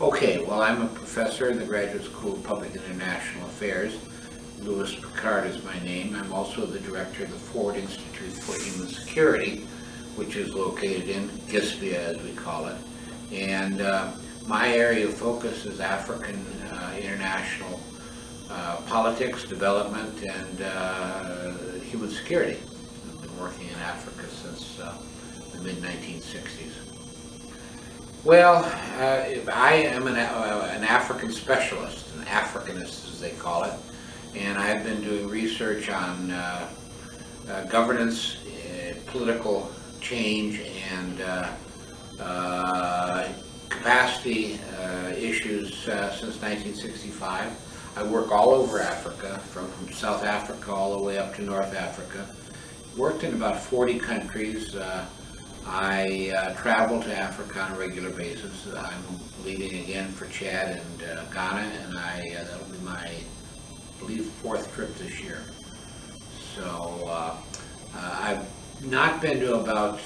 Okay, well, I'm a professor in the Graduate School of Public and International Affairs. Louis Picard is my name. I'm also the director of the Ford Institute for Human Security, which is located in GISPIA, as we call it. And my area of focus is African international politics, development, and human security. I've been working in Africa since the mid-1960s. Well, I am an African specialist, an Africanist as they call it, and I've been doing research on governance, political change, and capacity issues since 1965. I work all over Africa, from South Africa all the way up to North Africa. Worked in about 40 countries. I travel to Africa on a regular basis. I'm leading again for Chad and Ghana, and that'll be my, I believe, fourth trip this year. So I've not been to about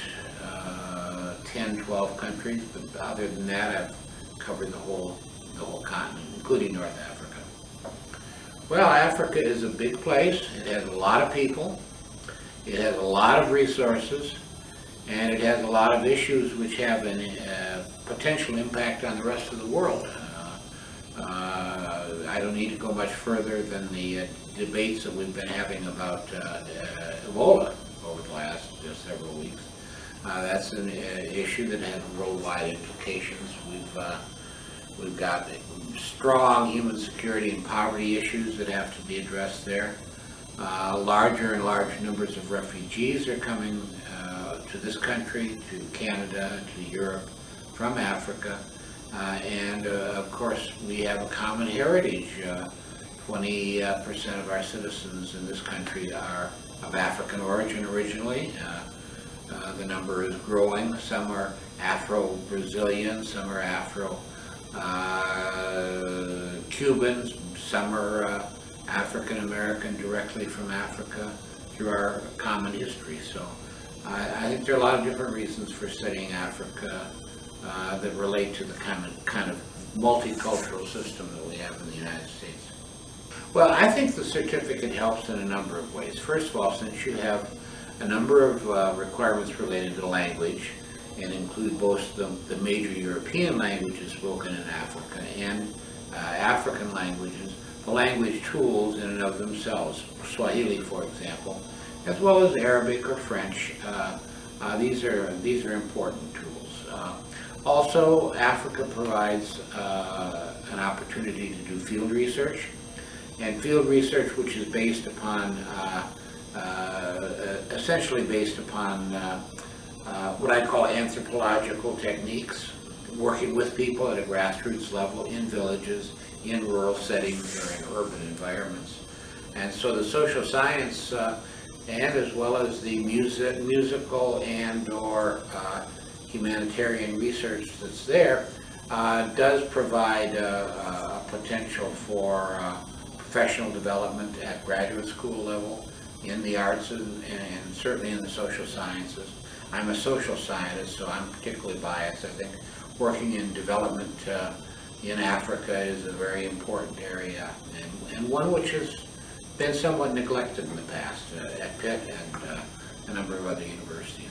10, 12 countries, but other than that, I've covered the whole continent, including North Africa. Well, Africa is a big place. It has a lot of people. It has a lot of resources. And it has a lot of issues which have a potential impact on the rest of the world. I don't need to go much further than the debates that we've been having about Ebola over the last several weeks. That's an issue that has worldwide implications. We've got strong human security and poverty issues that have to be addressed there. Larger and larger numbers of refugees are coming to this country, to Canada, to Europe, from Africa, and of course we have a common heritage. 20% of our citizens in this country are of African origin originally. The number is growing. Some are Afro-Brazilian, some are Afro-Cubans, some are African-American directly from Africa through our common history. So I think there are a lot of different reasons for studying Africa that relate to the kind of multicultural system that we have in the United States. Well, I think the certificate helps in a number of ways. First of all, since you have a number of requirements related to language, and include both the major European languages spoken in Africa and African languages, the language tools in and of themselves, Swahili, for example, as well as Arabic or French. These are important tools. Also, Africa provides an opportunity to do field research, and field research which is based upon, essentially based upon what I call anthropological techniques, working with people at a grassroots level in villages, in rural settings, or in urban environments. And so the social science and as well as the musical and or humanitarian research that's there does provide a potential for professional development at graduate school level in the arts and certainly in the social sciences. I'm a social scientist, so I'm particularly biased. I think working in development in Africa is a very important area, and one which has been somewhat neglected in the past at Pitt and a number of other universities.